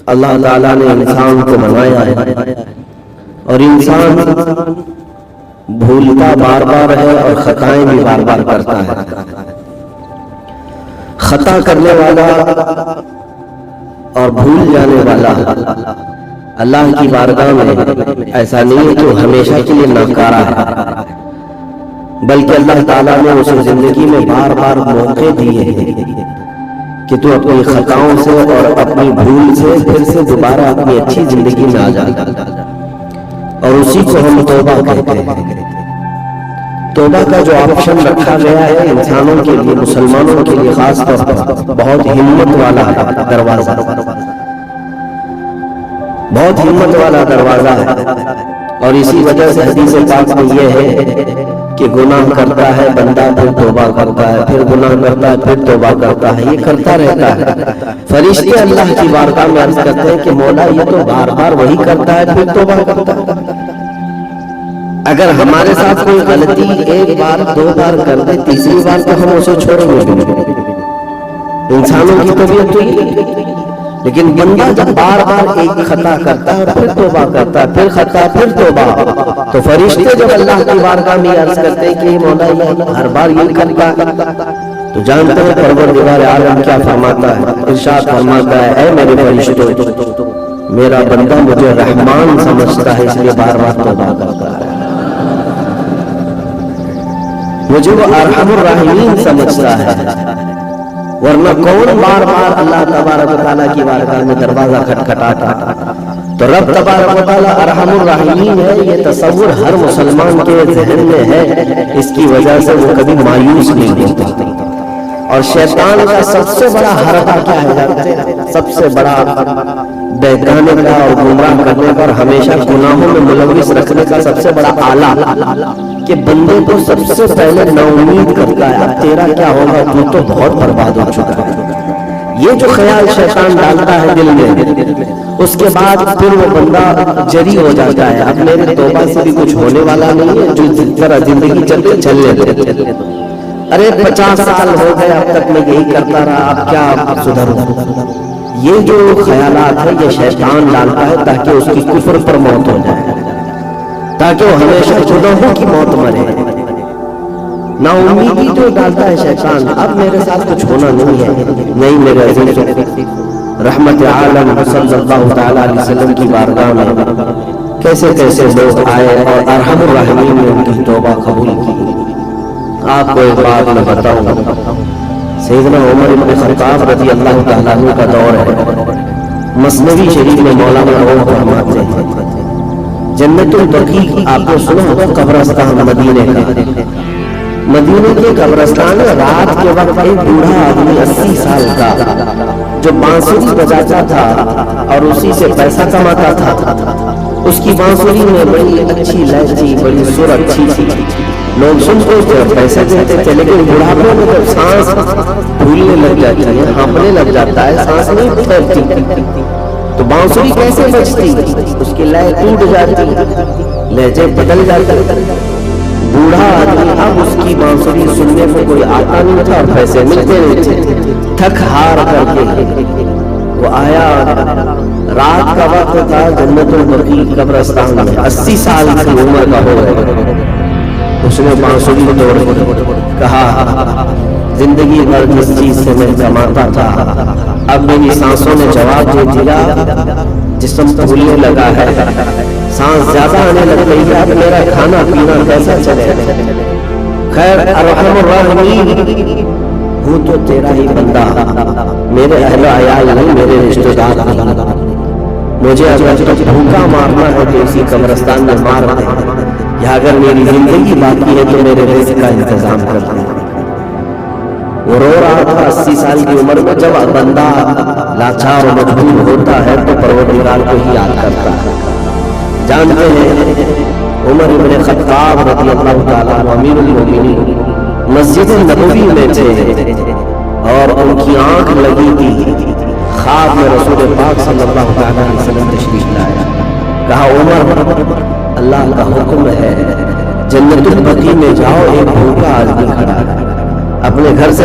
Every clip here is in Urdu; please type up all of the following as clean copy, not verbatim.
اللہ تعالیٰ نے انسان کو بنایا ہے اور انسان بھولتا بار بار ہے اور خطائیں بھی بار بار کرتا ہے۔ خطا کرنے والا اور بھول جانے والا اللہ کی بارگاہ میں ایسا نہیں ہے کہ وہ ہمیشہ کے لیے ناکارہ ہے، بلکہ اللہ تعالیٰ نے اسے زندگی میں بار بار موقع دیے ہیں کہ تو اپنی خطاؤں سے اور اپنی بھول سے پھر سے دوبارہ اپنی اچھی زندگی میں آ جا، اور اسی کو ہم توبہ کہتے ہیں۔ توبہ کا جو آپشن رکھا گیا ہے انسانوں کے لیے، مسلمانوں کے لیے خاص طور پر، بہت ہمت والا دروازہ، بہت ہمت والا دروازہ ہے، اور اسی وجہ سے حدیث پاک میں یہ ہے کہ گناہ کرتا ہے بندہ پھر توبہ کرتا ہے، پھر گناہ کرتا ہے پھر توبہ کرتا ہے، یہ کرتا رہتا ہے۔ فرشتے اللہ کی بارگاہ میں عرض کرتے ہیں کہ مولا یہ تو بار بار وہی کرتا ہے پھر توبہ کرتا ہے۔ اگر ہمارے ساتھ کوئی غلطی ایک بار دو بار کر دے، تیسری بار تو ہم اسے چھوڑیں گے، انسانوں کی طبیعت تو یہ، لیکن بندہ جب بار بار ایک خطا کرتا ہے پھر توبہ کرتا ہے، پھر خطا پھر توبہ، تو فرشتے جب اللہ کی بارگاہ میں عرض کرتے ہیں کہ مولا یہ ہر بار یہ کرتا ہے، تو جانتے ہیں پروردگار عالم کیا فرماتا ہے؟ ارشاد فرماتا ہے اے میرے فرشتوں، میرا بندہ مجھے رحمان سمجھتا ہے اس لیے بار بار توبہ کرتا ہے، مجھے وہ ارحم الراحمین سمجھتا ہے، ورنہ کون بار بار اللہ تبارک و تعالیٰ کی بارگاہ میں دروازہ کھٹکھٹاتا۔ تو رب تبارک و تعالیٰ ارحم الراحمین ہے، یہ تصور ہر مسلمان کے ذہن میں ہے، اس کی وجہ سے وہ کبھی مایوس نہیں ہوتا۔ اور شیطان کا سب سے بڑا حربہ کیا ہے؟ سب سے بڑا بہکانے کا اور گمراہ کرنے کا اور ہمیشہ گناہوں میں ملوث رکھنے کا سب سے بڑا آلہ کہ بندے کو سب سے پہلے نا امید کرتا ہے، اب تیرا کیا ہوگا، تو بہت برباد ہو چکا ہے۔ یہ جو خیال شیطان ڈالتا ہے دل میں، اس کے بعد پھر وہ بندہ جری ہو جاتا ہے، اب میرے توبہ سے بھی کچھ ہونے والا نہیں ہے، جو جس طرح زندگی چل لیتے، ارے 50 سال ہو گئے اب تک میں یہی کرتا رہا، اب کیا سدھروں۔ یہ جو خیالات ہیں یہ شیطان ڈالتا ہے تاکہ اس کی کفر پر موت ہو جائے، تاکہ وہ ہمیشہ گناہوں کی موت مرے۔ نا امیدی جو ڈالتا ہے شیطان، اب میرے ساتھ کچھ ہونا نہیں ہے، نہیں میرے عزیز، رحمت عالم صلی اللہ تعالیٰ علیہ وسلم کی بارگاہ میں کیسے کیسے لوگ آئے اور ارحم الراحمین نے ان کی توبہ قبول کی۔ آپ کو ایک بات میں بتاؤں، سیدنا عمر بن خطاب رضی اللہ تعالیٰ عنہ کا دور ہے، مثنوی شریف میں مولانا روم فرماتے ہیں جنت البقیع، آپ نے سنا ہوگا قبرستان مدینے کا، مدینے کے قبرستان میں رات کے وقت ایک بوڑھا آدمی 80 سال کا جو بانسری بجاتا تھا اور اسی سے پیسہ کماتا تھا، اس کی بانسری میں بڑی اچھی لے تھی، بڑی سر اچھی تھی، لوگ سنتے تھے اور پیسے دیتے تھے، لیکن بڑھاپے میں جب سانس پھولنے لگ جاتی ہے، ہانپنے لگ جاتا ہے، سانس نہیں پھیلتی، تو بانسری کیسے بجتی؟ اس کی لے ٹوٹ جاتی، لہجے بدل جاتے۔ بوڑھا آدمی اب اس کی بانسری سننے میں کوئی آتا نہیں تھا اور پیسے ملتے نہیں تھے، تھک ہار کر کے وہ آیا، رات کا وقت تھا، جنت البقیع قبرستان میں 80 سال کی عمر کا ہو گیا، اس نے بانسری توڑ کہا زندگی بھر جس چیز سے میں کماتا تھا اب میری سانسوں نے جواب دے دیا، جسم پھولنے لگا ہے، سانس زیادہ آنے لگ گئی ہے، اب میرا کھانا پینا کیسا چلے؟ خیر ارحم الراحمین ہوں تو تیرا ہی بندہ، میرے اہل عیال نہیں، میرے رشتہ دار نہیں، مجھے اگر تو بھوکا مارنا ہے تو اسی قبرستان میں مار دے، یا اگر میری زندگی باقی ہے تو میرے رزق کا انتظام کر دے۔ وہ رو رہا تھا 80 سال کی عمر میں۔ جب بندہ لاچار و مجبور ہوتا ہے تو پروردگار کو ہی یاد کرتا ہے۔ جانتے ہیں عمر بن خطاب رضی اللہ تعالیٰ عنہ امیر المومنین مسجد نبوی میں تھے اور ان کی آنکھ لگی تھی، خواب میں رسول پاک صلی اللہ علیہ وسلم تشریف لائے، کہا عمر اللہ کا حکم ہے جنت البقیع میں جاؤ، ایک بھوکا آدمی کھڑا ہے، اپنے گھر سے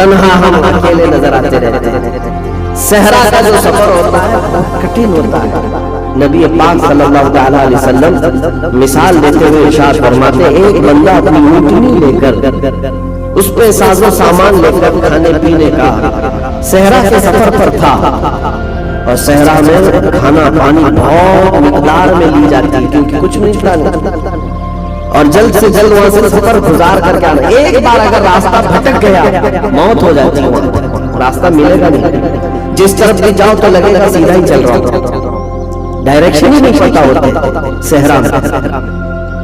تنہا ہم اکیلے نظر آتے رہتے ہیں۔ صحرا کا جو سفر ہوتا ہے بہت کٹھن ہوتا ہے۔ نبی پاک صلی اللہ تعالی علیہ وسلم مثال دیتے ہوئے ارشاد فرماتے ہیں ایک بندہ اپنی اونٹنی لے کر اس پہ ساز و سامان لے کر کھانے پینے کا صحرا کے سفر پر تھا، اور صحرا میں کھانا پانی بہت مقدار میں لی جاتی ہے کیونکہ کچھ ملتا نہیں، اور جلد سے جلد وہاں سے سفر گزار کر کے آنا۔ ایک بار اگر راستہ بھٹک گیا موت ہو جاتی ہے، راستہ ملے گا نہیں، جس طرف بھی جاؤ تو لگے گا سیدھا ہی چل رہا ہوں، ڈائریکشن ہی نہیں پتا ہوتے صحرا میں۔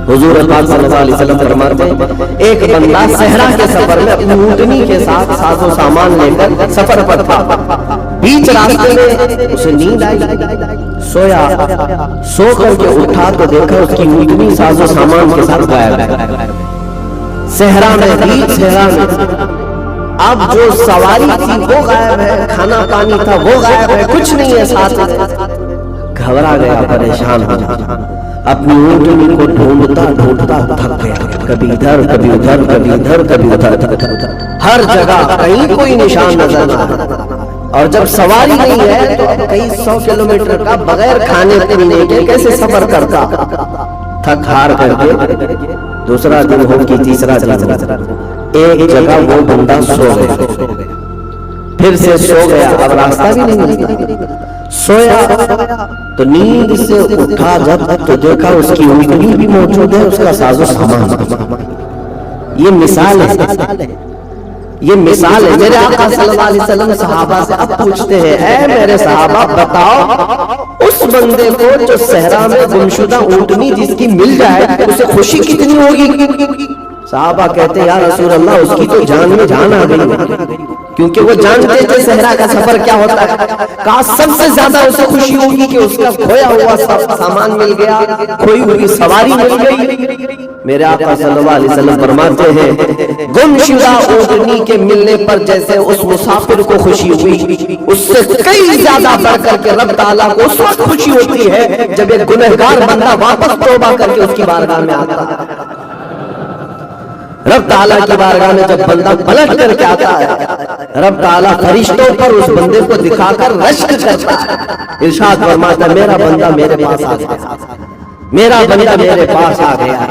حضور پاک صلی اللہ علیہ وسلم فرماتے ہیں ایک بندہ صحرا کے سفر میں اپنی اونٹنی کے ساتھ ساز و سامان لے کر سفر پر تھا، بیچ راستے میں اسے نیند آئی، سویا، سو کر کے اٹھا تو دیکھا اس کی اونٹنی ساز و سامان کے ساتھ غائب ہے۔ صحرا میں، بیچ صحرا میں، اب جو سواری تھی وہ غائب ہے، کھانا پانی تھا وہ غائب ہے، کچھ نہیں ہے ساتھ۔ گھبرا گیا، پریشان ہو گیا، اپنی اونٹنی کو ڈھونڈتا ڈھونڈتا تھک گیا، کبھی ادھر کبھی ادھر کبھی ادھر کبھی ادھر، ہر جگہ کہیں کوئی نشان نظر نہ آیا، اور جب سواری نہیں ہے تو اب کئی 100 کلومیٹر کا بغیر کھانے پینے کے کیسے سفر کرتا؟ تھک ہار کر کے دوسرا دن ہو کہ تیسرا دن، ایک جگہ وہ بندہ سو گیا، پھر سے سو گیا، اب راستہ بھی نہیں ملتا، سویا تو نیند سے اٹھا جب تو دیکھا اس کی اونٹنی بھی موجود ہے، اس کا ساز و سامان۔ یہ مثال ہے، یہ مثال ہے۔ میرے آقا صلی اللہ علیہ وسلم صحابہ سے اب پوچھتے ہیں اے میرے صحابہ بتاؤ اس بندے کو جو صحرا میں گمشدہ اونٹنی جس کی مل جائے اسے خوشی کتنی ہوگی؟ صحابہ کہتے ہیں یا رسول اللہ اس کی تو جان میں جان آ گئی، کیونکہ وہ جانتے تھے صحرا کا سفر کیا ہوتا ہے۔ کہا سب سے زیادہ اسے خوشی ہوگی کہ اس کا کھویا ہوا سامان مل گیا، کھوئی ہوئی سواری مل گئی۔ میرے آقا صلی اللہ علیہ وسلم فرماتے ہیں گمشدہ اونٹنی کے ملنے پر جیسے اس مسافر کو خوشی ہوئی، اس سے کئی زیادہ بڑھ کر کے رب تعالیٰ کو اس وقت خوشی ہوتی ہے جب ایک گنہگار بندہ واپس توبہ کر کے اس کی بارگاہ میں آتا ہے۔ رب تعالیٰ کی بارگاہ میں جب بندہ پلٹ کر کے آتا ہے، رب تعالیٰ فرشتوں پر اس بندے کو دکھا کر رشک کرتا ہے، ارشاد فرماتا ہے میرا بندہ میرے پاس آ گیا، میرا بندہ میرے پاس آ گیا۔